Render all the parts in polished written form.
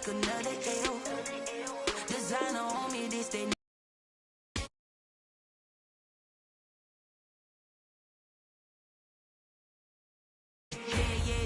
take another L. Designer on me, this they.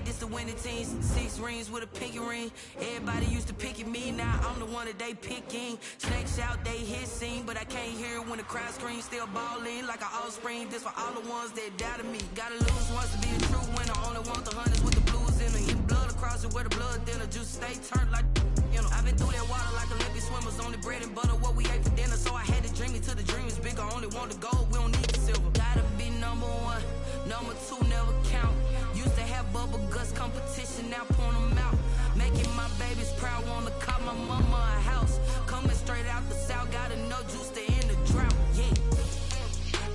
This the winning team, 6 rings with a pinky ring. Everybody used to pick at me, now I'm the one that they picking. Snakes out, they hit scene, but I can't hear it when the crowd screams. Still ballin' like an offspring. This for all the ones that doubted me. Gotta lose once to be a true winner. Only want the hunters with the blues in her. Eating blood across it where the blood dinner. Juice stay turned like, you know. I've been through that water like Olympic swimmers. Only bread and butter, what we ate for dinner. So I had to dream it till the dream is bigger. Only want the gold, we don't need the silver. Gotta be number 1, number 2 never count. Used to have bubble guts competition, now point them out. Making my babies proud, wanna call my mama a house. Coming straight out the south, got enough juice to end the drought. Yeah,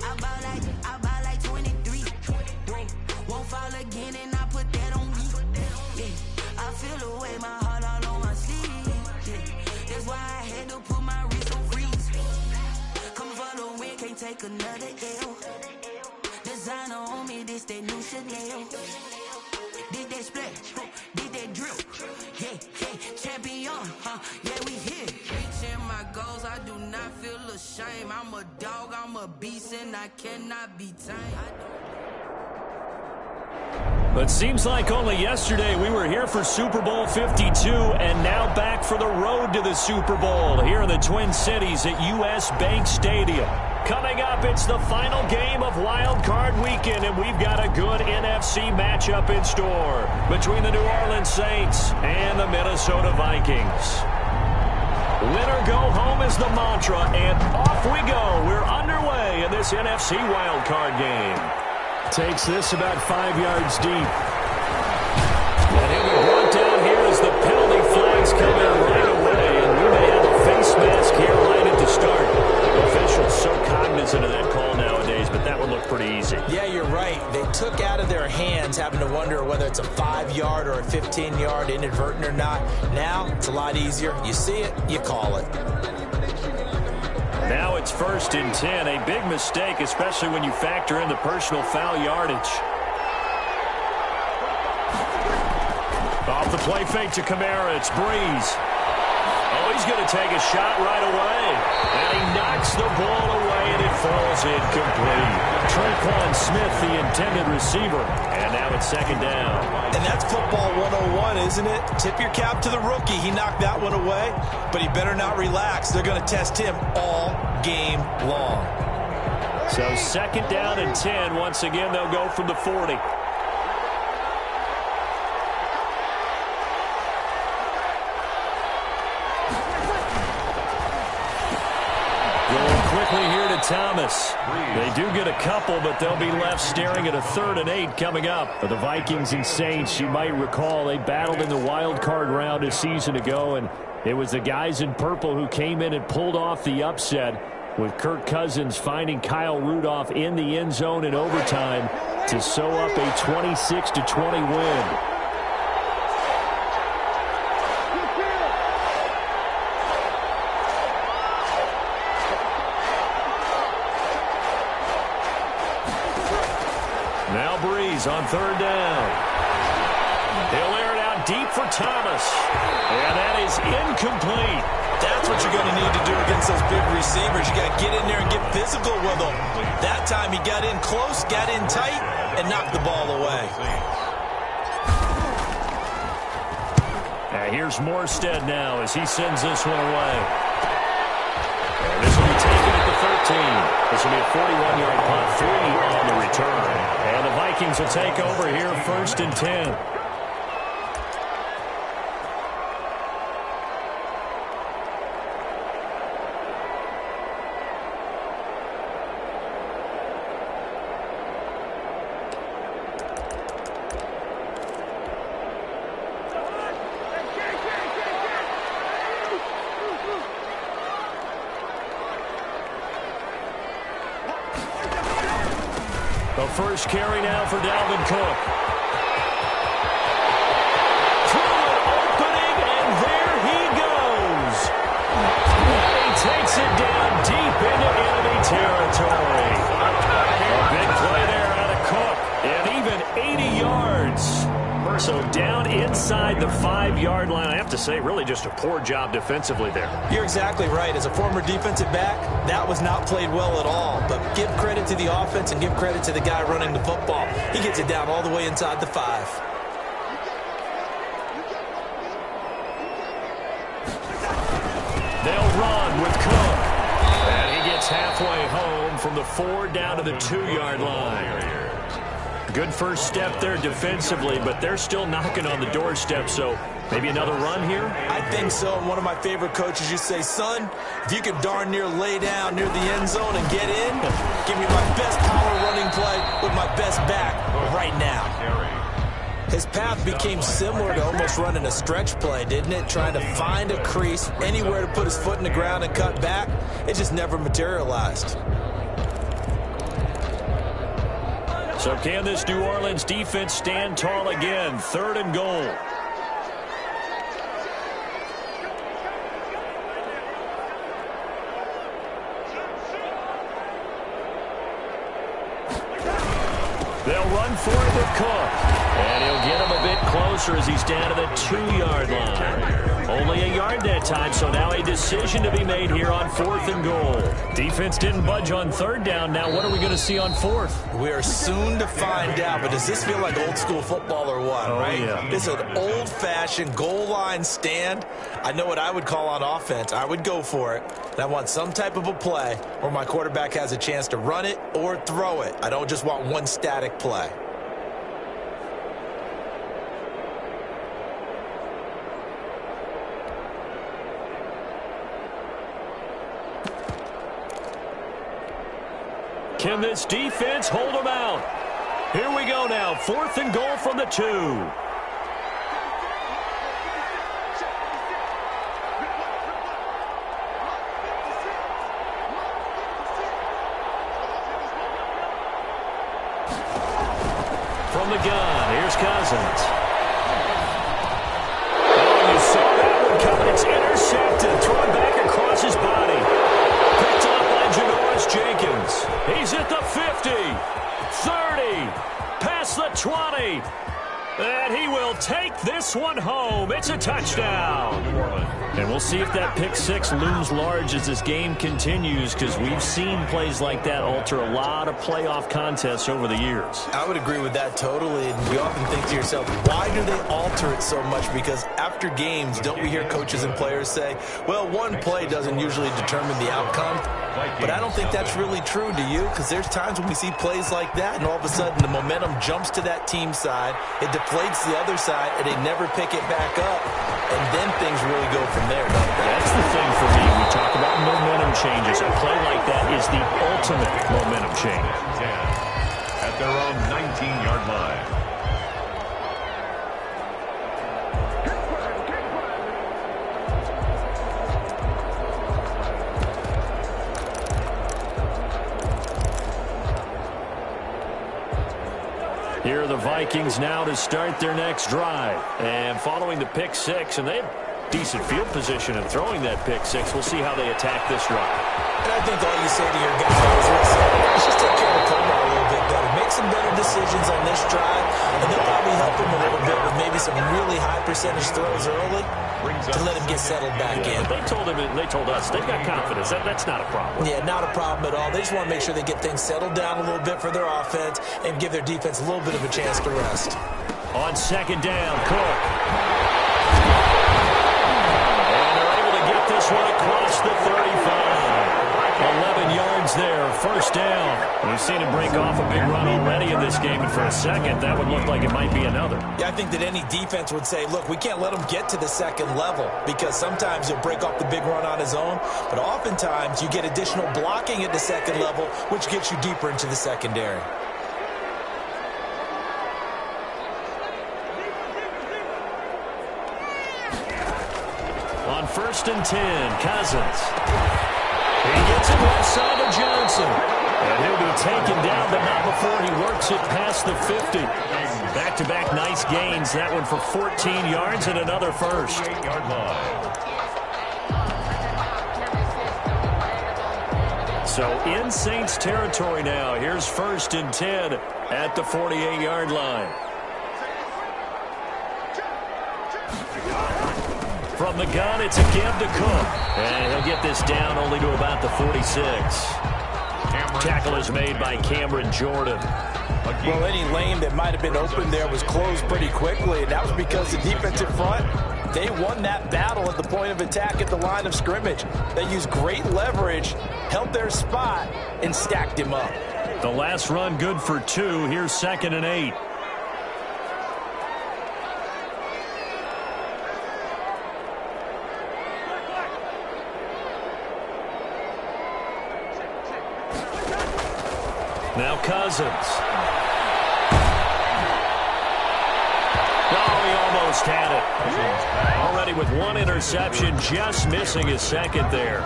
I bought like 23. Won't fall again, and I put that on me. Yeah, I feel the way, my heart all on my sleeve. Yeah, that's why I had to put my wrist on freeze. Coming for the win, can't take another L. Designer on me, this that new Chanel. Did that splash, did that drip. Yeah, champion, yeah, we here. Reaching my goals, I do not feel ashamed. I'm a dog, I'm a beast, and I cannot be tamed. But seems like only yesterday we were here for Super Bowl 52, and now back for the road to the Super Bowl here in the Twin Cities at US Bank Stadium. Coming up, it's the final game of Wild Card Weekend, and we've got a good NFC matchup in store between the New Orleans Saints and the Minnesota Vikings. Win or go home is the mantra, and off we go. We're underway in this NFC Wild Card game. Takes this about 5 yards deep. And he'll be brought down here as the penalty flags come in right away, and we may have a face mask here right at the start. Officials so cognizant of that call nowadays, but that one looked pretty easy. Yeah, you're right. They took out of their hands having to wonder whether it's a 5-yard or a 15-yard, inadvertent or not. Now, it's a lot easier. You see it, you call it. Now it's 1st and 10. A big mistake, especially when you factor in the personal foul yardage. Off the play fake to Kamara, it's Breeze. Oh, he's going to take a shot right away. And he knocks the ball away, and it falls incomplete. Tre'Quan Smith, the intended receiver. And now it's 2nd down. And that's football 101, isn't it? Tip your cap to the rookie. He knocked that one away, but he better not relax. They're going to test him all game long. So 2nd down and 10. Once again, they'll go from the 40. Quickly here to Thomas. They do get a couple, but they'll be left staring at a 3rd and 8 coming up. But the Vikings and Saints, you might recall, they battled in the wild card round a season ago, and it was the guys in purple who came in and pulled off the upset, with Kirk Cousins finding Kyle Rudolph in the end zone in overtime to sew up a 26-20 win. Now Breeze on 3rd down. He'll air it out deep for Thomas. And that is incomplete. That's what you're going to need to do against those big receivers. You got to get in there and get physical with them. That time he got in close, got in tight, and knocked the ball away. Here's Morstead now as he sends this one away. And this will be taken at the 13. This will be a 41-yard punt, 3 on the return. And the Vikings will take over here 1st and 10. The first carry now for Dalvin Cook. Through an opening, and there he goes. And he takes it down deep into enemy territory. A big play there out of Cook. And even 80 yards for So down inside the 5-yard line. I have to say, really just a poor job defensively there. You're exactly right. As a former defensive back, that was not played well at all. But give credit to the offense and give credit to the guy running the football. He gets it down all the way inside the 5. They'll run with Cook. And he gets halfway home from the 4 down to the 2-yard line. Good first step there defensively, but they're still knocking on the doorstep, so maybe another run here? I think so. One of my favorite coaches used to say, son, if you could darn near lay down near the end zone and get in, give me my best power running play with my best back right now. His path became similar to almost running a stretch play, didn't it? Trying to find a crease, anywhere to put his foot in the ground and cut back. It just never materialized. So can this New Orleans defense stand tall again? 3rd and goal. They'll run for it with Cook. And he'll get him a bit closer as he's down to the 2-yard line. Only a yard that time, so now a decision to be made here on 4th and goal. Defense didn't budge on 3rd down. Now what are we going to see on 4th? We are soon to find out, but does this feel like old school football or what, right? Yeah. It's an old-fashioned goal line stand. I know what I would call on offense. I would go for it. And I want some type of a play where my quarterback has a chance to run it or throw it. I don't just want one static play. Can this defense hold them out? Here we go now. 4th and goal from the 2. From the gun, here's Cousins. Oh, you saw that one coming. It's intercepted. Thrown back across his body. Picked up by Janoris Jenkins. He's at the 50, 30, past the 20. And he will take this one home. It's a touchdown. And we'll see if that pick 6 looms large as this game continues, because we've seen plays like that alter a lot of playoff contests over the years. I would agree with that totally. And you often think to yourself, why do they alter it so much? Because after games, don't we hear coaches and players say, well, one play doesn't usually determine the outcome? But I don't think that's really true, do you? Because there's times when we see plays like that, and all of a sudden the momentum jumps to that team side, it deflates the other side, and they never pick it back up. And then things really go from there, don't they? That's the thing for me. We talk about momentum changes. A play like that is the ultimate momentum change. 10 at their own 19-yard line. Here are the Vikings now to start their next drive. And following the pick 6, and they have decent field position and throwing that pick 6. We'll see how they attack this drive. And I think all you say to your guys is, listen, let's just take care of the football a little bit better. Make some better decisions on this drive, and they'll probably help him a little bit with maybe some really high percentage throws early to let him get settled back in. They told us they've got confidence. That's not a problem. Yeah, not a problem at all. They just want to make sure they get things settled down a little bit for their offense and give their defense a little bit of a chance to rest. On 2nd down, Cook. And they're able to get this one across the 35. 11 yards there, 1st down. We've seen him break off a big run already in this game, and for a second, that would look like it might be another. Yeah, I think that any defense would say, look, we can't let him get to the 2nd level, because sometimes he'll break off the big run on his own, but oftentimes you get additional blocking at the 2nd level, which gets you deeper into the secondary. On 1st and 10, Cousins. He gets it left side of Johnson. And he'll be taken down, but not before he works it past the 50. Back-to-back nice gains. That one for 14 yards and another first. 48-yard line. So in Saints territory now. Here's 1st and 10 at the 48-yard line. From the gun, it's a give to Cook. And he'll get this down only to about the 46. Tackle is made by Cameron Jordan. Well, any lane that might have been open there was closed pretty quickly, and that was because the defensive front, they won that battle at the point of attack at the line of scrimmage. They used great leverage, held their spot, and stacked him up. The last run good for 2. Here's 2nd and 8. Now Cousins. Oh, he almost had it. Already with 1 interception, just missing his 2nd there.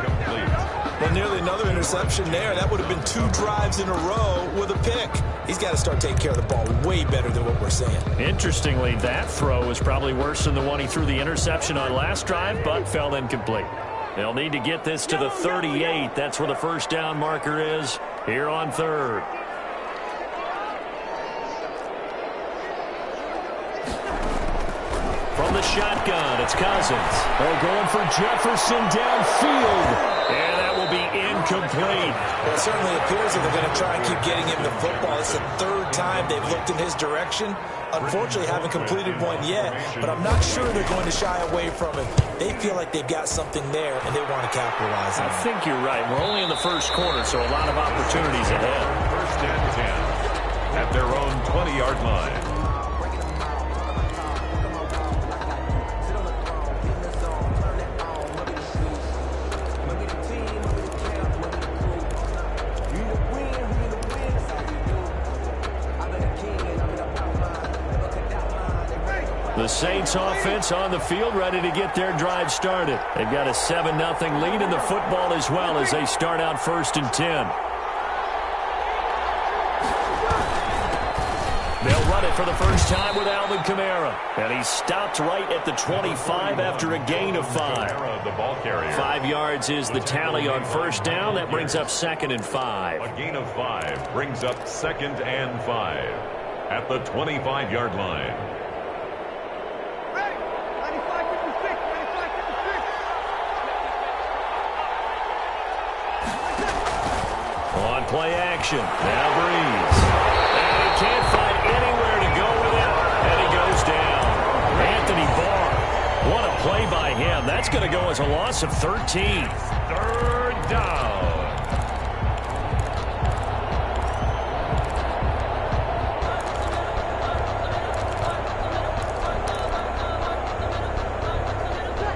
Well, nearly another interception there. That would have been 2 drives in a row with a pick. He's got to start taking care of the ball way better than what we're saying. Interestingly, that throw was probably worse than the one he threw the interception on last drive, but fell incomplete. They'll need to get this to the 38. That's where the first down marker is here on 3rd. From the shotgun, it's Cousins. They're going for Jefferson downfield. And that will be incomplete. Well, it certainly appears that they're going to try and keep getting him the football. It's the 3rd time they've looked in his direction. Unfortunately, haven't completed one yet, but I'm not sure they're going to shy away from him. They feel like they've got something there, and they want to capitalize on it. I think you're right. We're only in the first quarter, so a lot of opportunities ahead. 1st and 10 at their own 20-yard line. The Saints offense on the field, ready to get their drive started. They've got a 7-0 lead in the football as well as they start out 1st and 10. They'll run it for the first time with Alvin Kamara. And he stopped right at the 25 after a gain of 5. The ball carrier. 5 yards is the tally on first down. That brings up 2nd and 5. A gain of 5 brings up 2nd and 5 at the 25-yard line. On play action. Now Breeze. And he can't find anywhere to go with it. And he goes down. Anthony Barr. What a play by him. That's going to go as a loss of 13. 3rd down.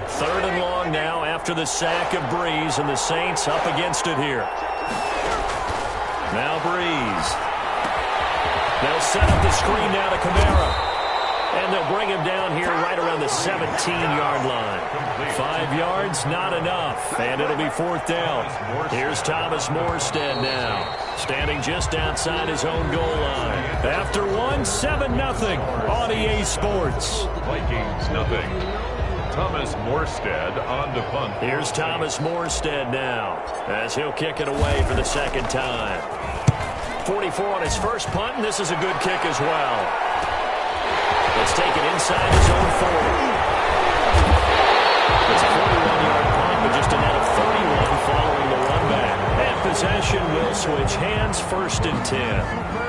Third and long now after the sack of Breeze, and the Saints up against it here. Now Breeze. They'll set up the screen now to Kamara. And they'll bring him down here right around the 17-yard line. 5 yards, not enough. And it'll be 4th down. Here's Thomas Morstead now, standing just outside his own goal line. After 7-0 on EA Sports. Vikings nothing. Thomas Morstead on to punt. Here's Thomas Morstead now, as he'll kick it away for the 2nd time. 44 on his first punt, and this is a good kick as well. It's taken inside his own 40. It's a 41-yard punt, but just a net of 31 following the run back. And possession will switch hands, 1st and 10.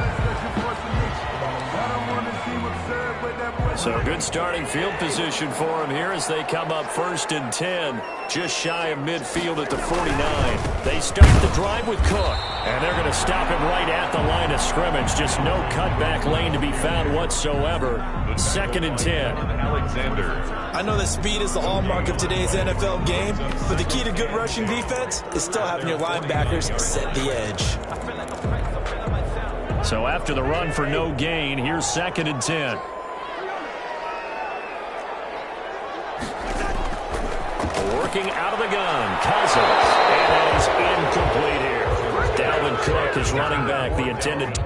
So good starting field position for him here as they come up 1st and 10, just shy of midfield at the 49. They start the drive with Cook, and they're going to stop him right at the line of scrimmage. Just no cutback lane to be found whatsoever. 2nd and 10. Alexander. I know that speed is the hallmark of today's NFL game, but the key to good rushing defense is still having your linebackers set the edge. So after the run for no gain, here's 2nd and 10. Working out of the gun, Cousins, and that is incomplete here. Dalvin Cook is running back the intended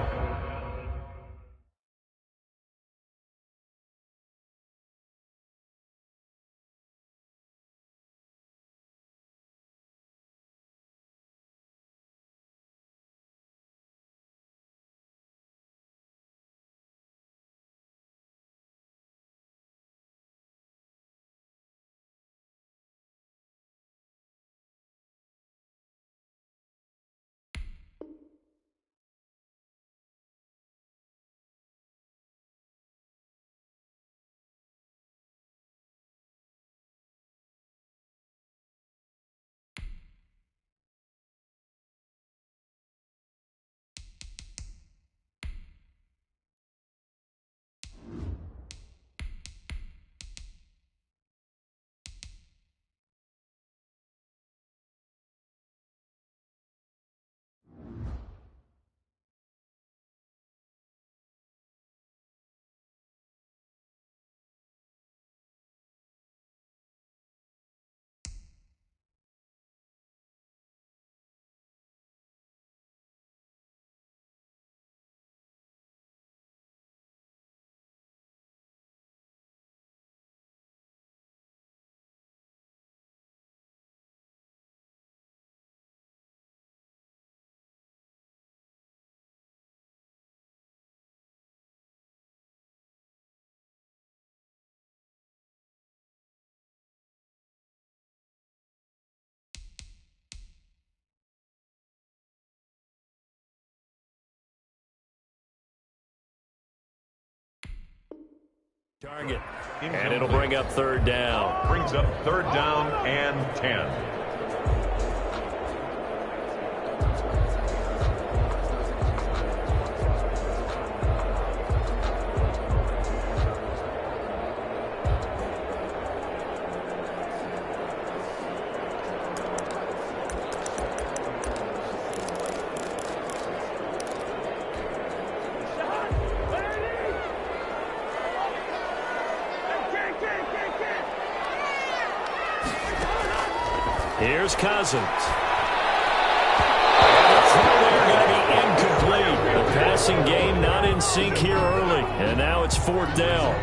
Target. And it'll bring up third down. Brings up third down and 10. Here's Cousins. The throw there going to be incomplete. The passing game not in sync here early. And now it's fourth down.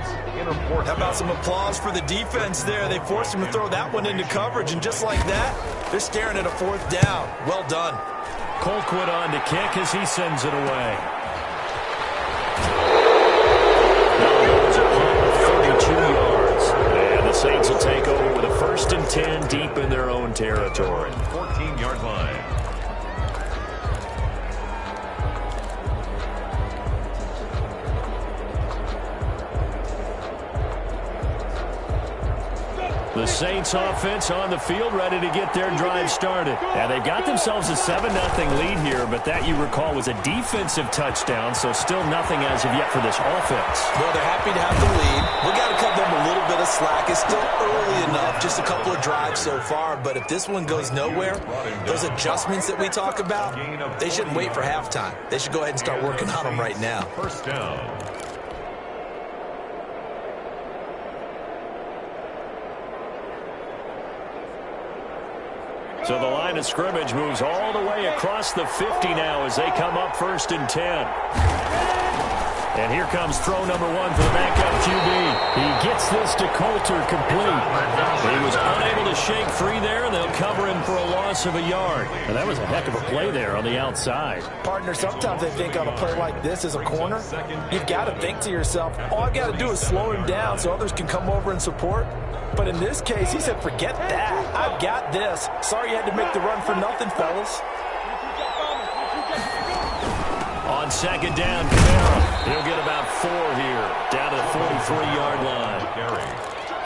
How about some applause for the defense there? They forced him to throw that one into coverage, and just like that, they're staring at a fourth down. Well done. Colquitt on to kick as he sends it away. Now goes a punt of 32 yards. And the Saints will take over with a 1st and 10 deep in their own territory. 14-yard line. The Saints offense on the field ready to get their drive started. And they've got themselves a 7-0 lead here, but that, you recall, was a defensive touchdown, so still nothing as of yet for this offense. Well, they're happy to have the lead. We got to cut them a little bit of slack. It's still early enough, just a couple of drives so far, but if this one goes nowhere, those adjustments that we talk about, they shouldn't wait for halftime. They should go ahead and start working on them right now. First down. So the line of scrimmage moves all the way across the 50 now as they come up 1st and 10. And here comes throw number 1 for the backup QB. He gets this to Coulter complete. He was unable to shake free there, and they'll cover him for a loss of a yard. And that was a heck of a play there on the outside. Partner, sometimes I think on a play like this as a corner, you've got to think to yourself, all I've got to do is slow him down so others can come over and support. But in this case, he said, forget that. I've got this. Sorry you had to make the run for nothing, fellas. On 2nd down, Camara. He'll get about 4 here, down to the 43-yard line.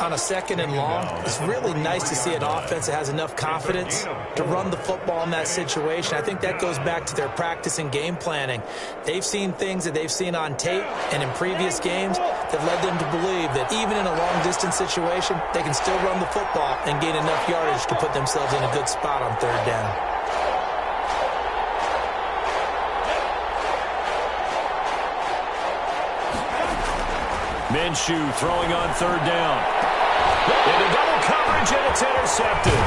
On a 2nd and long, it's really nice to see an offense that has enough confidence to run the football in that situation. I think that goes back to their practice and game planning. They've seen things that they've seen on tape and in previous games that led them to believe that even in a long-distance situation, they can still run the football and gain enough yardage to put themselves in a good spot on 3rd down. Minshew throwing on 3rd down. Into double coverage, and it's intercepted.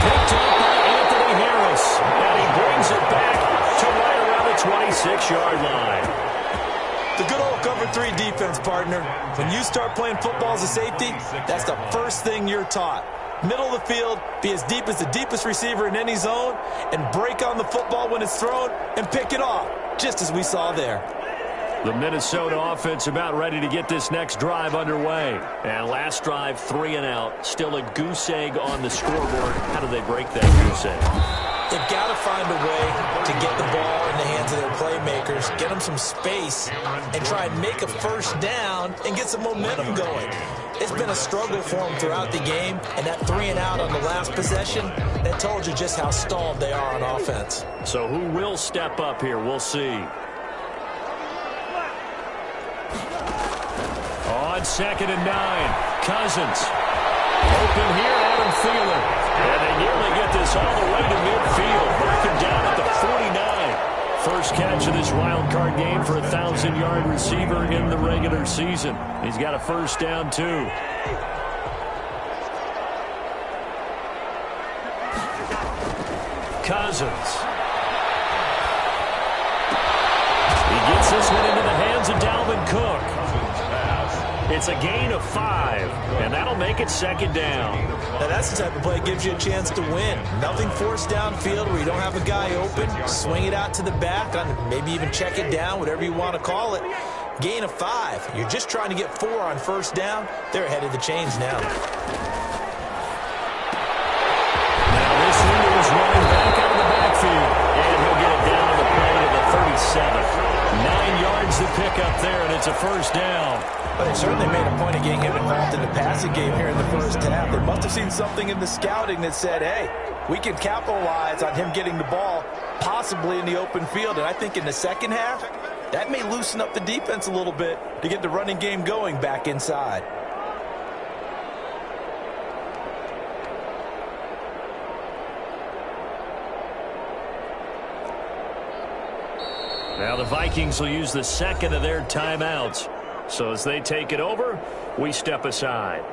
Picked up by Anthony Harris. And he brings it back to right around the 26-yard line. The good old cover 3 defense, partner. When you start playing football as a safety, that's the first thing you're taught. Middle of the field, be as deep as the deepest receiver in any zone, and break on the football when it's thrown and pick it off, just as we saw there. The Minnesota offense about ready to get this next drive underway. And last drive, 3 and out. Still a goose egg on the scoreboard. How do they break that goose egg? They've got to find a way to get the ball in the hands of their playmakers, get them some space, and try and make a 1st down and get some momentum going. It's been a struggle for them throughout the game, and that 3 and out on the last possession, that told you just how stalled they are on offense. So who will step up here? We'll see. On 2nd and 9, Cousins. Open here, Adam Thielen. And they nearly get this all the way to midfield. Marking down at the 49. First catch of this wild card game for a 1,000-yard receiver in the regular season. He's got a 1st down, too. Cousins. He gets this one into the hands of Dalvin Cook. It's a gain of 5, and that'll make it 2nd down. Now that's the type of play that gives you a chance to win. Nothing forced downfield where you don't have a guy open. Swing it out to the back, maybe even check it down, whatever you want to call it. Gain of 5. You're just trying to get 4 on 1st down. They're ahead of the chains now. Now this leader is running back out of the backfield, and he'll get it down on the play to the 37. 9 yards the pickup there, and it's a first down. But they certainly made a point of getting him involved in the passing game here in the first half. They must have seen something in the scouting that said, hey, we can capitalize on him getting the ball possibly in the open field. And I think in the second half, that may loosen up the defense a little bit to get the running game going back inside. Now the Vikings will use the second of their timeouts. So as they take it over, we step aside.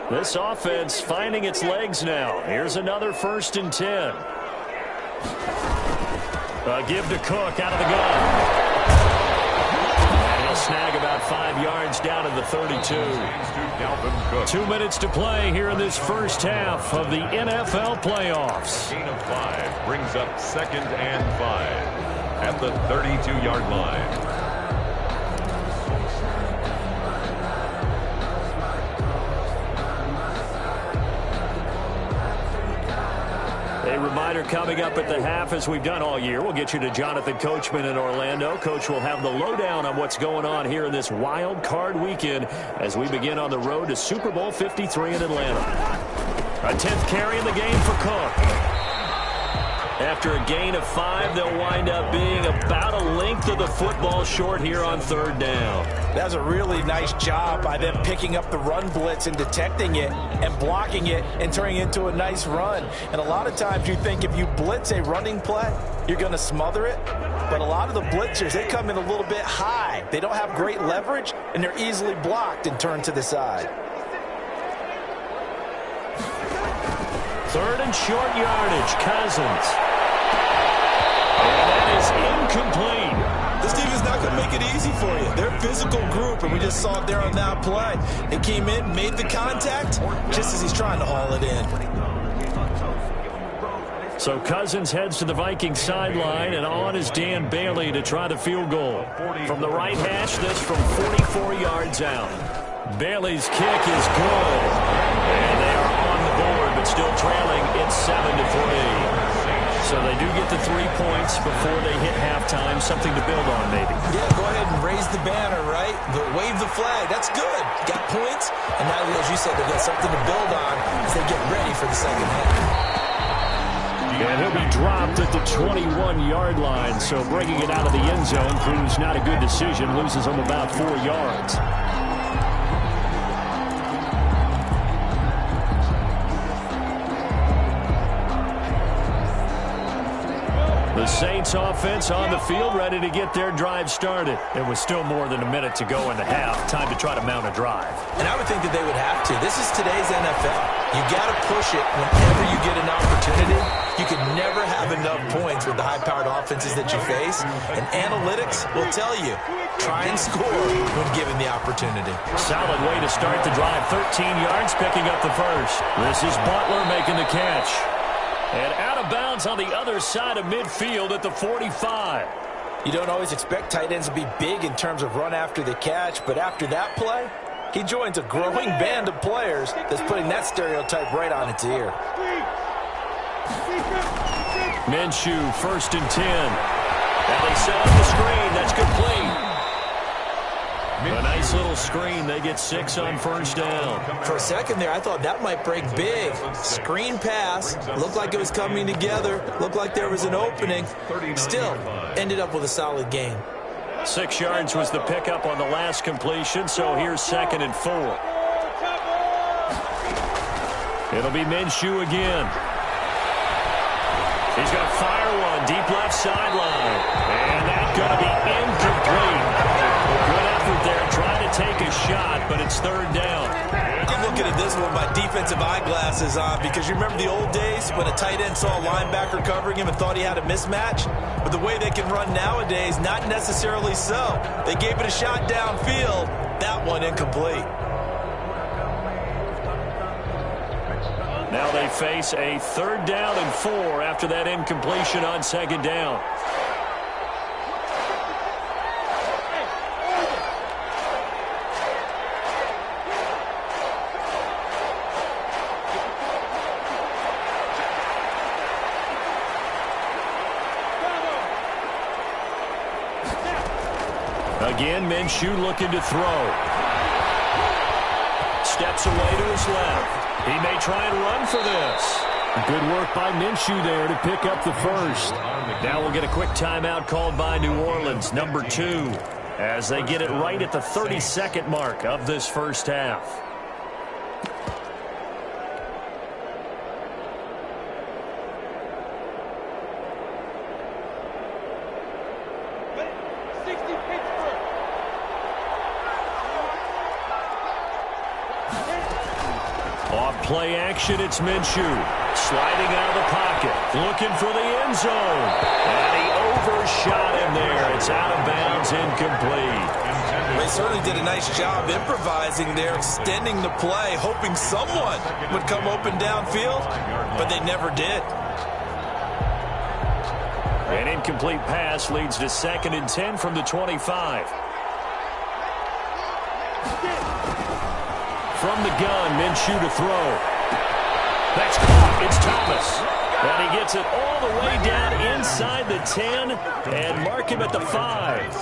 This offense finding its legs now. Here's another 1st and 10. Give to Cook out of the gun. And he'll snag about 5 yards down to the 32. 2 minutes to play here in this first half of the NFL playoffs. Gain of 5 brings up 2nd and 5 at the 32-yard line. A reminder coming up at the half, as we've done all year. We'll get you to Jonathan Coachman in Orlando. Coach will have the lowdown on what's going on here in this wild card weekend as we begin on the road to Super Bowl 53 in Atlanta. A 10th carry in the game for Cook. After a gain of 5, they'll wind up being about a length of the football short here on 3rd down. That was a really nice job by them picking up the run blitz and detecting it and blocking it and turning it into a nice run. And a lot of times you think if you blitz a running play, you're going to smother it. But a lot of the blitzers, they come in a little bit high. They don't have great leverage, and they're easily blocked and turned to the side. 3rd and short yardage, Cousins. And that is incomplete. This team is not going to make it easy for you. They're a physical group, and we just saw it there on that play. They came in, made the contact, just as he's trying to haul it in. So Cousins heads to the Vikings sideline, and on is Dan Bailey to try the field goal. From the right hash, this from 44 yards out. Bailey's kick is good. And they are on the board, but still trailing. It's 7-3. So they do get the 3 points before they hit halftime. Something to build on, maybe. Yeah, go ahead and raise the banner, right? Wave the flag. That's good. Got points. And now, as you said, they've got something to build on as they get ready for the second half. And he'll be dropped at the 21-yard line. So bringing it out of the end zone proves not a good decision. Loses him about 4 yards. The Saints offense on the field, ready to get their drive started. It was still more than a minute to go in the half. Time to try to mount a drive. And I would think that they would have to. This is today's NFL. You got to push it whenever you get an opportunity. You can never have enough points with the high-powered offenses that you face. And analytics will tell you, try and score when given the opportunity. Solid way to start the drive. 13 yards, picking up the first. This is Butler making the catch. And out of bounds on the other side of midfield at the 45. You don't always expect tight ends to be big in terms of run after the catch, but after that play, he joins a growing band of players that's putting that stereotype right on its ear. Minshew, 1st and 10. And they set up the screen. That's complete. A nice little screen. They get 6 on 1st down. For a second there, I thought that might break big. Screen pass. Looked like it was coming together. Looked like there was an opening. Still, ended up with a solid gain. 6 yards was the pickup on the last completion, so here's 2nd and 4. It'll be Minshew again. He's going to fire one deep left sideline. And that's going to be incomplete. Good effort there, trying to take a shot, but it's 3rd down. I'm looking at this one with my defensive eyeglasses on because you remember the old days when a tight end saw a linebacker covering him and thought he had a mismatch? But the way they can run nowadays, not necessarily so. They gave it a shot downfield. That one incomplete. Now they face a 3rd down and 4 after that incompletion on 2nd down. Again, Minshew looking to throw. Steps away to his left. He may try and run for this. Good work by Minshew there to pick up the first. Now we'll get a quick timeout called by New Orleans, number 2, as they get it right at the 30-second mark of this first half. Play action, it's Minshew. Sliding out of the pocket. Looking for the end zone. And he overshot him there. It's out of bounds, incomplete. They certainly did a nice job improvising there, extending the play, hoping someone would come open downfield, but they never did. An incomplete pass leads to 2nd and 10 from the 25. From the gun, Minshew to throw. That's caught. It's Thomas. And he gets it all the way down inside the 10 and mark him at the 5.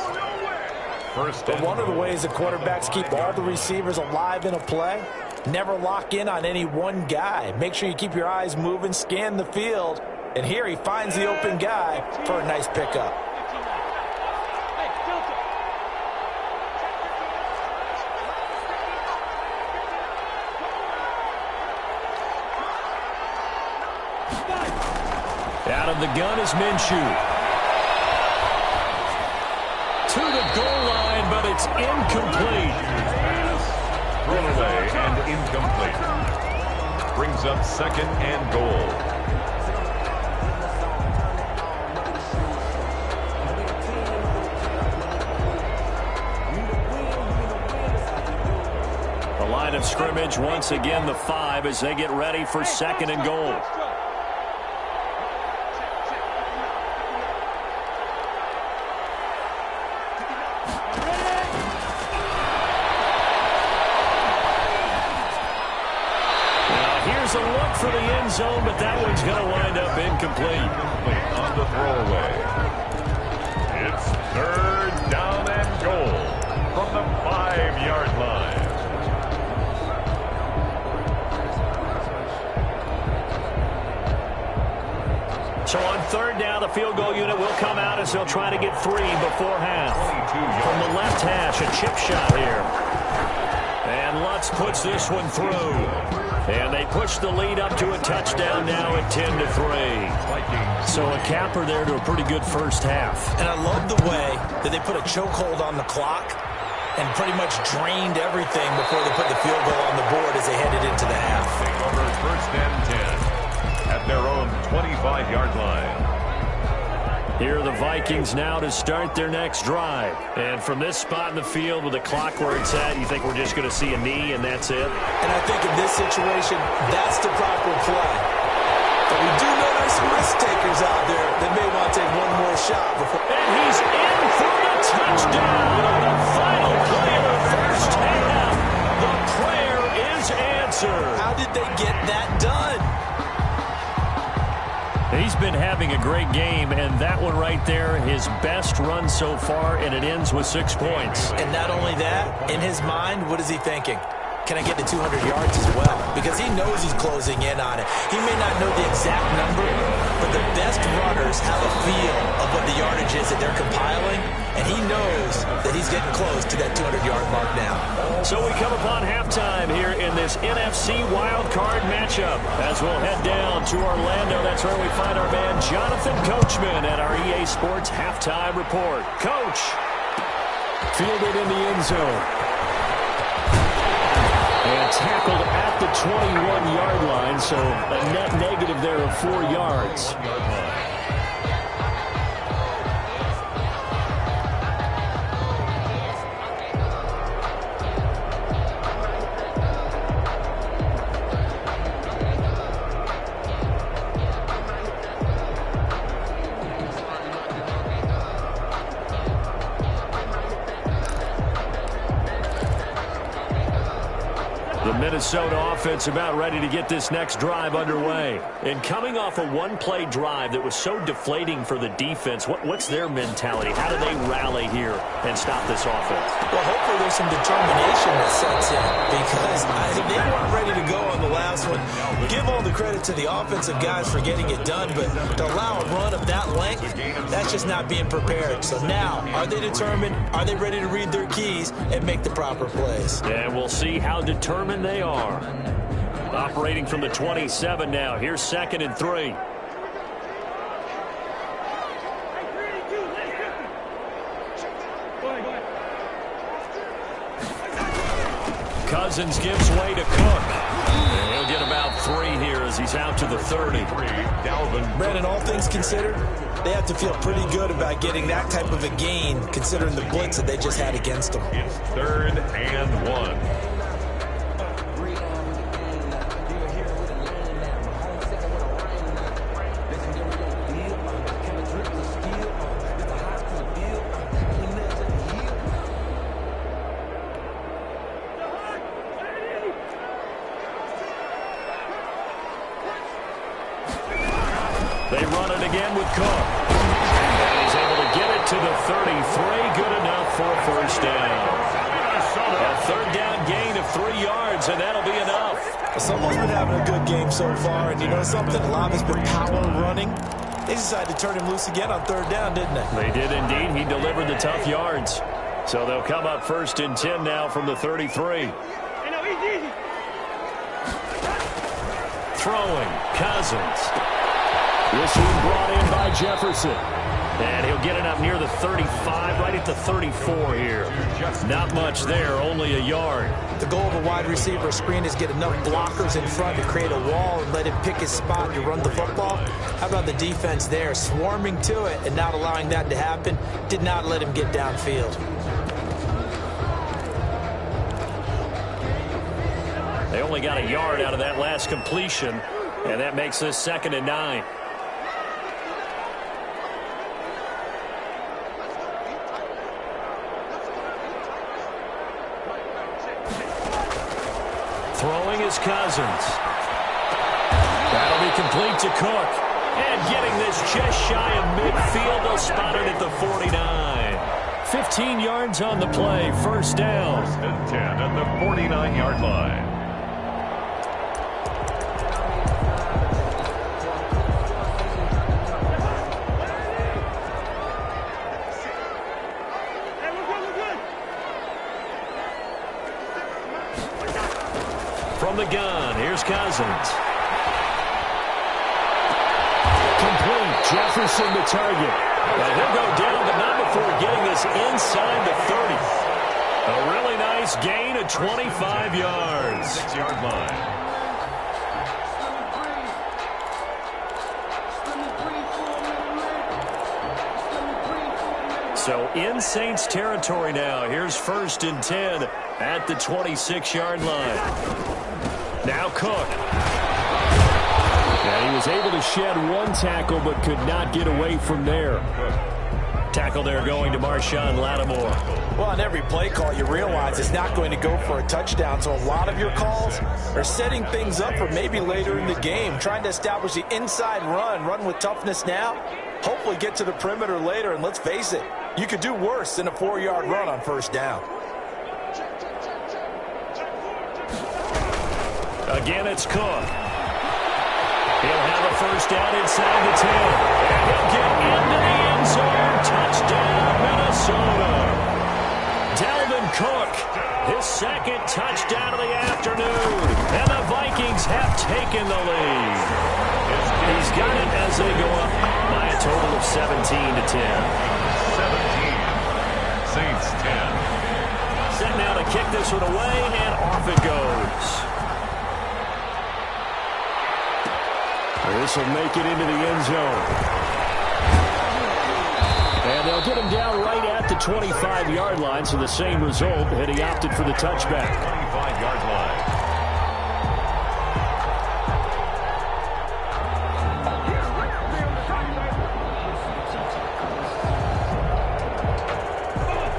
But one of the ways the quarterbacks keep all the receivers alive in a play, never lock in on any one guy. Make sure you keep your eyes moving, scan the field. And here he finds the open guy for a nice pickup. Out of the gun is Minshew. To the goal line, but it's incomplete. Thrown away and incomplete. Brings up 2nd and goal. The line of scrimmage, once again, the 5 as they get ready for 2nd and goal. A look for the end zone, but that one's going to wind up incomplete. On the throwaway. It's 3rd down and goal from the 5-yard line. So on 3rd down, the field goal unit will come out as they'll try to get 3 before half. From the left hash, a chip shot here. And Lutz puts this one through. And they push the lead up to a touchdown now at 10-3. So a capper there to a pretty good first half. And I love the way that they put a chokehold on the clock and pretty much drained everything before they put the field goal on the board as they headed into the half. Over 1st and 10 at their own 25-yard line. Here are the Vikings now to start their next drive. And from this spot in the field with the clock where it's at, you think we're just going to see a knee and that's it? And I think in this situation, that's the proper play. But we do know there's some risk takers out there that may want to take one more shot before. And he's in for the touchdown on the final play of the first half. The prayer is answered. How did they get that done? He's been having a great game, and that one right there, his best run so far, and it ends with 6 points. And not only that, in his mind, what is he thinking? Can I get to 200 yards as well? Because he knows he's closing in on it. He may not know the exact number, but the best runners have a feel of what the yardage is that they're compiling, and he knows that he's getting close to that 200-yard mark now. So we come upon halftime here in this NFC wildcard matchup. As we'll head down to Orlando, that's where we find our man Jonathan Coachman at our EA Sports Halftime Report. Coach, fielded in the end zone. And tackled at the 21-yard line, so a net negative there of 4 yards. The Minnesota offense about ready to get this next drive underway. And coming off a one-play drive that was so deflating for the defense, what's their mentality? How do they rally here and stop this offense? Well, hopefully there's some determination that sets in because they weren't ready to go on the last one. Give all the credit to the offensive guys for getting it done, but to allow a run of that length, that's just not being prepared. So now, are they determined? Are they ready to read their keys and make the proper plays? And we'll see how determined they are. Operating from the 27 now. Here's 2nd and 3. Cousins gives way to Cook. And he'll get about 3 here as he's out to the 30. Brandon, all things considered, they have to feel pretty good about getting that type of a gain considering the blitz that they just had against them. It's 3rd and 1. They run it again with Cook. And he's able to get it to the 33. Good enough for a first down. A 3rd down gain of 3 yards, and that'll be enough. Someone's been having a good game so far, and you know something? A lot of it's been power running. They decided to turn him loose again on 3rd down, didn't they? They did indeed. He delivered the tough yards. So they'll come up 1st and 10 now from the 33. Throwing, Cousins. This one brought in by Jefferson. And he'll get it up near the 35, right at the 34 here. Not much there, only a yard. The goal of a wide receiver screen is get enough blockers in front to create a wall and let him pick his spot to run the football. How about the defense there, swarming to it and not allowing that to happen? Did not let him get downfield. They only got a yard out of that last completion, and that makes this 2nd and 9. Throwing is Cousins. That'll be complete to Cook. And getting this just shy of midfield, they'll spot it at the 49. 15 yards on the play, 1st down. 1st and 10 at the 49-yard line. From the gun, here's Cousins. Complete, Jefferson the target. Now he'll go down, but not before getting this inside the 30. A really nice gain of 25 yards. 6-yard line. So in Saints territory now. Here's 1st and 10 at the 26-yard line. Now Cook. And he was able to shed 1 tackle but could not get away from there. Tackle there going to Marshawn Lattimore. Well, on every play call, you realize it's not going to go for a touchdown. So a lot of your calls are setting things up for maybe later in the game, trying to establish the inside run with toughness now, hopefully get to the perimeter later. And let's face it, you could do worse than a 4-yard run on 1st down. Again, it's Cook. He'll have a 1st down inside the 10. And he'll get into the end zone. Touchdown, Minnesota. Dalvin Cook, his 2nd touchdown of the afternoon. And the Vikings have taken the lead. He's got it as they go up by a total of 17 to 10. 17. Saints 10. Set now to kick this one away, and off it goes. This will make it into the end zone. And they'll get him down right at the 25-yard line, so the same result, and he opted for the touchback. 25-yard line.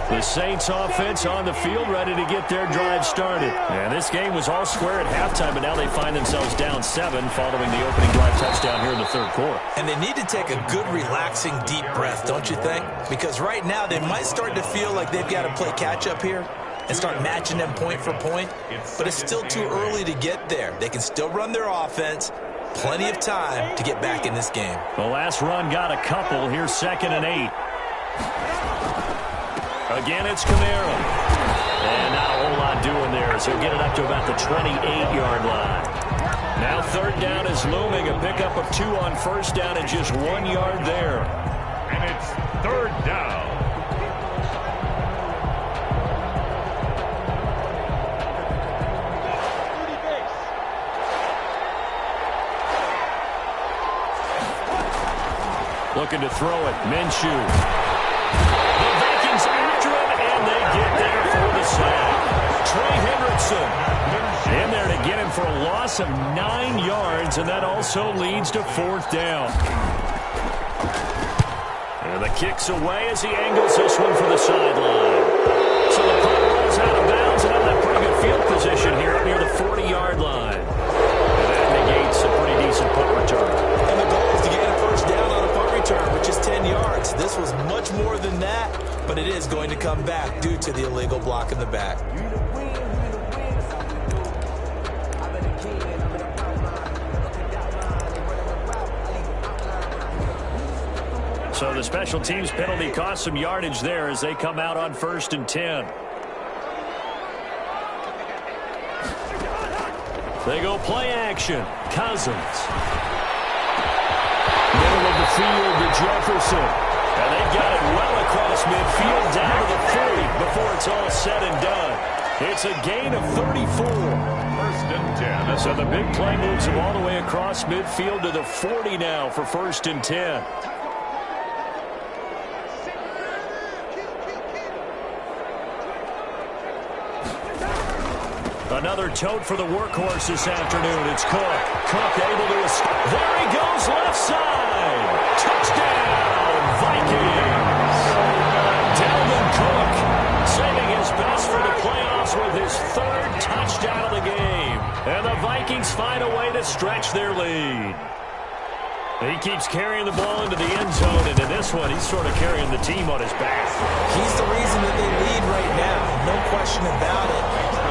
The Saints offense on the field, ready to get their drive started. And this game was all square at halftime, but now they find themselves down 7 following the opening drive touchdown here in the third quarter. And they need to take a good, relaxing, deep breath, don't you think? Because right now they might start to feel like they've got to play catch-up here and start matching them point for point. But it's still too early to get there. They can still run their offense. Plenty of time to get back in this game. The last run got a couple. Here's 2nd and 8. Again, it's Kamara. And not a whole lot doing there as he'll get it up to about the 28-yard line. Now 3rd down is looming. A pickup of 2 on 1st down and just 1 yard there. And it's 3rd down. Looking to throw it. Minshew. The Vikings after him, and they get there for the sack. Trey Hendrickson in there to get him for a loss of 9 yards, and that also leads to 4th down. And the kick's away as he angles this one for the sideline. So the punt rolls out of bounds, and they'll have pretty good field position here up near the 40-yard line. And that negates a pretty decent punt return. And the goal is to gain a 1st down on a punt return, which is 10 yards. This was much more than that, but it is going to come back due to the illegal block in the back. So the special teams penalty cost some yardage there as they come out on 1st and 10. They go play action. Cousins. Middle of the field to Jefferson. And they've got it well across midfield down to the 40 before it's all said and done. It's a gain of 34. 1st and 10. So the big play moves them all the way across midfield to the 40 now for 1st and 10. Another tote for the workhorse this afternoon. It's Cook. Cook able to escape. There he goes, left side. Touchdown, Vikings. Dalvin Cook saving his best for the playoffs with his 3rd touchdown of the game. And the Vikings find a way to stretch their lead. He keeps carrying the ball into the end zone, and in this one, he's sort of carrying the team on his back. He's the reason that they lead right now, no question about it.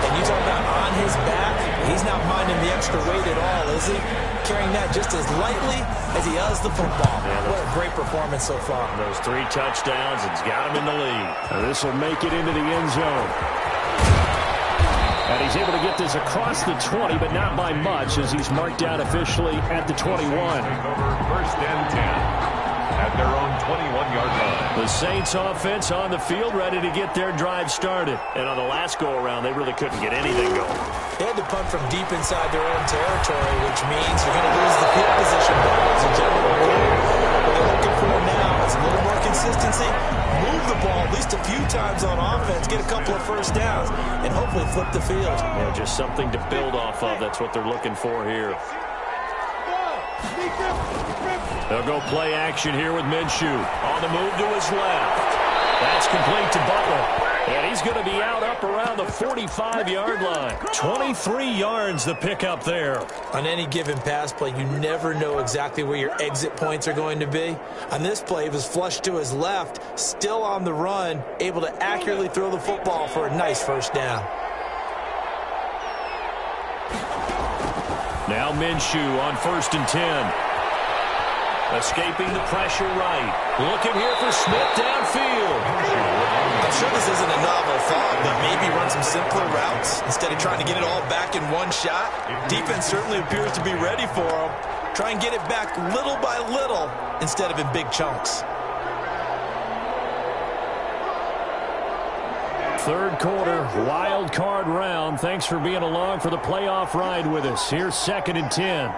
And you talk about on his back, he's not minding the extra weight at all, is he? Carrying that just as lightly as he does the football. What a great performance so far. Those 3 touchdowns, it's got him in the lead. This will make it into the end zone. And he's able to get this across the 20, but not by much, as he's marked out officially at the 21. Over 1st and 10 at their own 21-yard line. The Saints offense on the field, ready to get their drive started. And on the last go-around, they really couldn't get anything going. They had to punt from deep inside their own territory, which means you're going to lose the field position ball as a general rule. What they're looking for now is a little more consistency, move the ball at least a few times on offense, get a couple of 1st downs, and hopefully flip the field. Yeah, just something to build off of. That's what they're looking for here. They'll go play action here with Minshew. On the move to his left. That's complete to Butler. And he's going to be out up around the 45-yard line. 23 yards the pickup there. On any given pass play, you never know exactly where your exit points are going to be. On this play, he was flushed to his left, still on the run, able to accurately throw the football for a nice 1st down. Now Minshew on 1st and 10. Escaping the pressure right. Looking here for Smith downfield. I'm sure this isn't a novel thought, but maybe run some simpler routes instead of trying to get it all back in one shot. Defense certainly appears to be ready for him. Try and get it back little by little instead of in big chunks. 3rd quarter, wild card round. Thanks for being along for the playoff ride with us. Here's 2nd and 10.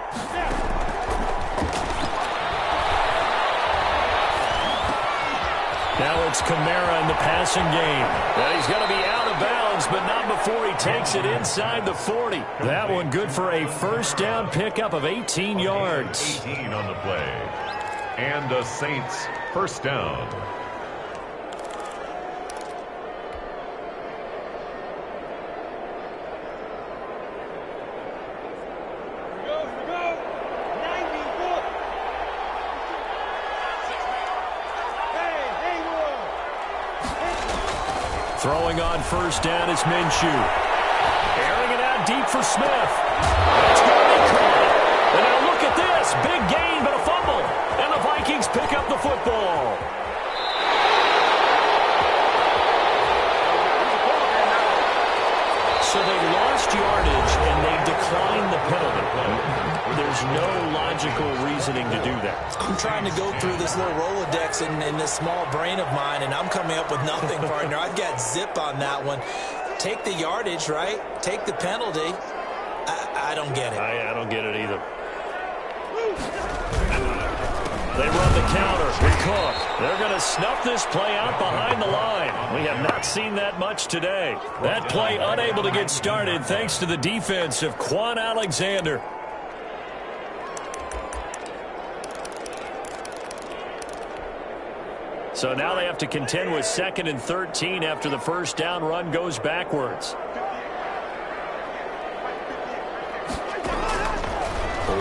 Now it's Kamara in the passing game. And he's going to be out of bounds, but not before he takes it inside the 40. That one good for a 1st down pickup of 18 yards. 18 on the play. And the Saints 1st down. Throwing on first down is Minshew. Airing it out deep for Smith. It's going to be caught. And now look at this. Big gain, but a fumble. And the Vikings pick up the football. So they lost yardage, and they declined the penalty. There's no logical reasoning to do that. I'm trying to go through this little Rolodex in this small brain of mine, and I'm coming up with nothing, partner. I've got zip on that one. Take the yardage, right? Take the penalty. I don't get it. I don't get it either. They run the counter with Cook. They're going to snuff this play out behind the line. We have not seen that much today. That play unable to get started thanks to the defense of Quan Alexander. So now they have to contend with 2nd and 13 after the first down run goes backwards.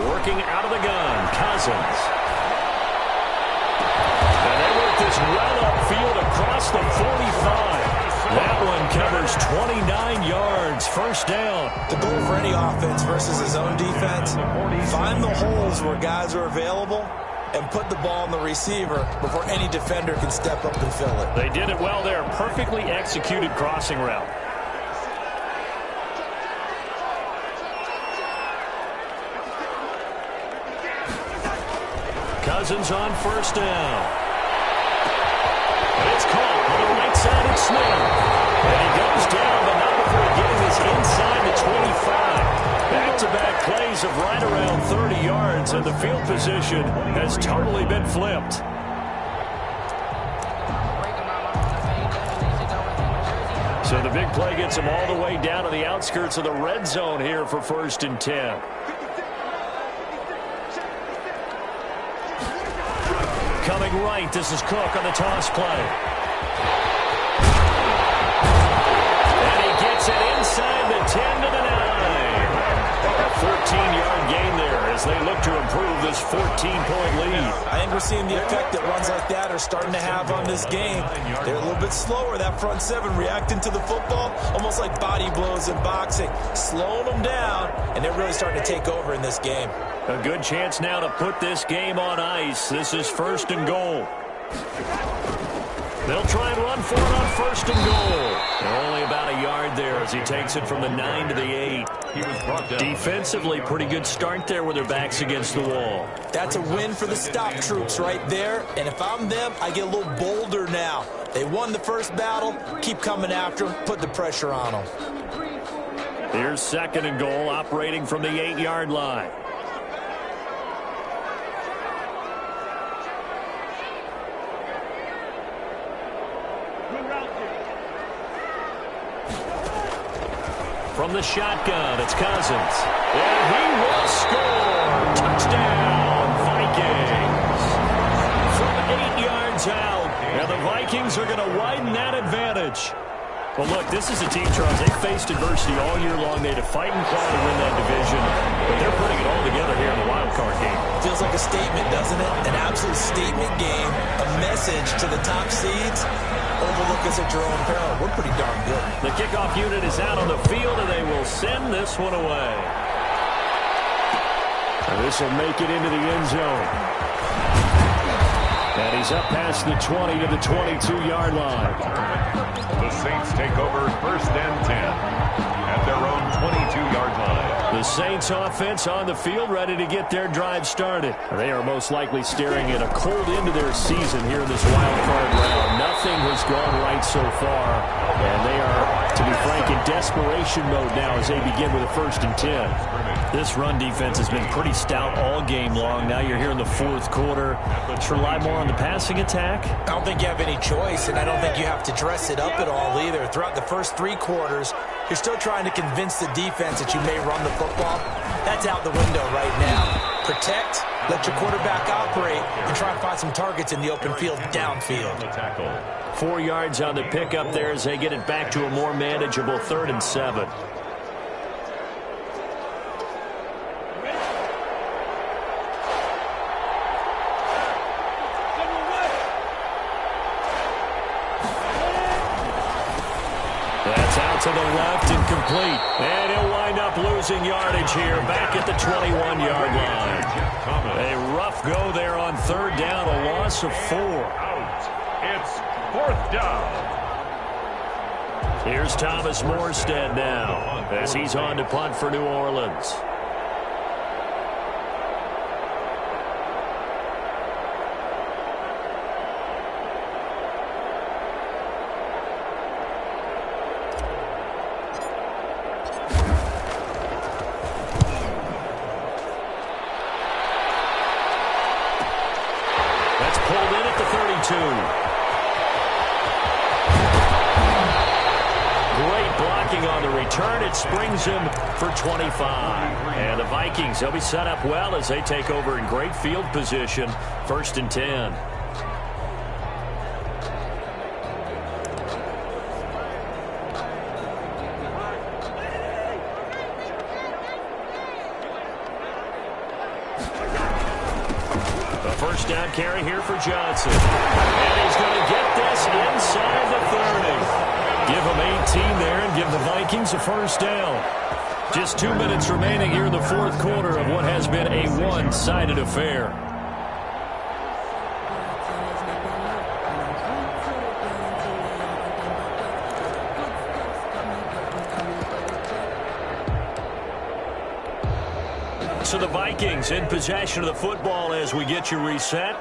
Working out of the gun, Cousins. And they work this well upfield across the 45. That one covers 29 yards, first down. The goal for any offense versus his own defense, find the holes where guys are available and put the ball in the receiver before any defender can step up and fill it. They did it well there. Perfectly executed crossing route. Cousins on first down. It's caught on the right side of Smith. And he goes down, but not before getting this inside the 25. Back-to-back plays of right around 30 yards, and the field position has totally been flipped. So the big play gets him all the way down to the outskirts of the red zone here for 1st and 10. Coming right, this is Cook on the toss play. And he gets it inside the 10 to the 9. A 14-yard gain there as they look to improve this 14-point lead. I think we're seeing the effect that runs like that are starting to have on this game. They're a little bit slower, that front seven, reacting to the football, almost like body blows in boxing, slowing them down, and they're really starting to take over in this game. A good chance now to put this game on ice. This is 1st and goal. They'll try and run for it on 1st and goal. They're only about a yard there as he takes it from the 9 to the 8. Defensively, pretty good start there with their backs against the wall. That's a win for the stop troops right there. And if I'm them, I get a little bolder now. They won the first battle. Keep coming after them. Put the pressure on them. Here's 2nd and goal, operating from the 8-yard line. From the shotgun, it's Cousins. And he will score. Touchdown, Vikings. From 8 yards out. And the Vikings are going to widen that advantage. Well, look, this is a team, Charles. They faced adversity all year long. They had to fight and claw to win that division. But they're putting it all together here in the wild card game. Feels like a statement, doesn't it? An absolute statement game. A message to the top seeds. Overlook us at your own peril. We're pretty darn good. The kickoff unit is out on the field, and they will send this one away. And this will make it into the end zone. And he's up past the 20 to the 22-yard line. The Saints take over 1st and 10 at their own 22-yard line. The Saints offense on the field, ready to get their drive started. They are most likely staring at a cold end to their season here in this wild card round. Nothing has gone right so far, and they are, to be frank, in desperation mode now as they begin with a 1st and 10. This run defense has been pretty stout all game long. Now you're here in the 4th quarter. Let's rely more on the passing attack. I don't think you have any choice, and I don't think you have to dress it up at all either. Throughout the first 3 quarters, you're still trying to convince the defense that you may run the football. That's out the window right now. Protect, let your quarterback operate, and try and find some targets in the open field downfield. 4 yards on the pickup there as they get it back to a more manageable 3rd and 7. That's out to the left and complete. And he'll wind up losing yardage here back at the 21-yard line. A rough go there on third down, a loss of 4. Out. It's fourth down. Here's Thomas Morstead now as he's on to punt for New Orleans. That's pulled in at the 32. Great blocking on the return. It springs him for 25. And the Vikings, they'll be set up well as they take over in great field position. 1st and 10. A first down carry here for Johnson. And he's going to get this inside the 30. Give them 18 there and give the Vikings a first down. Just 2 minutes remaining here in the fourth quarter of what has been a one-sided affair. So the Vikings in possession of the football as we get you reset.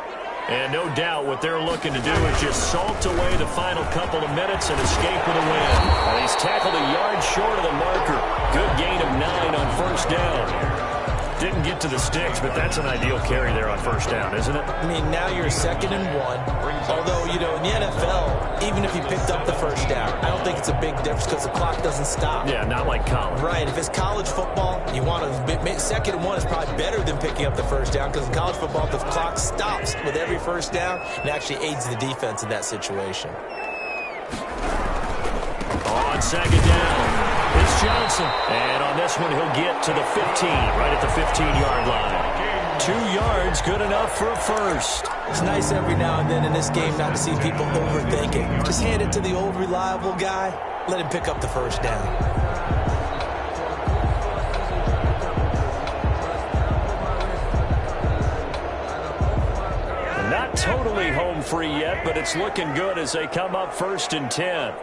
And no doubt what they're looking to do is just salt away the final couple of minutes and escape with a win. And he's tackled a yard short of the marker. Good gain of 9 on first down. Didn't get to the sticks, but that's an ideal carry there on first down, isn't it? I mean, now you're 2nd and 1. Although, you know, in the NFL, even if you picked up the first down, I don't think it's a big difference because the clock doesn't stop. Yeah, not like college. Right. If it's college football, you want to 2nd and 1 is probably better than picking up the first down because in college football, the clock stops with every first down and actually aids the defense in that situation. On 2nd down. It's Johnson. And on this one, he'll get to the 15, right at the 15-yard line. 2 yards, good enough for a first. It's nice every now and then in this game not to see people overthink it. Just hand it to the old reliable guy. Let him pick up the first down. Not totally home free yet, but it's looking good as they come up 1st and 10.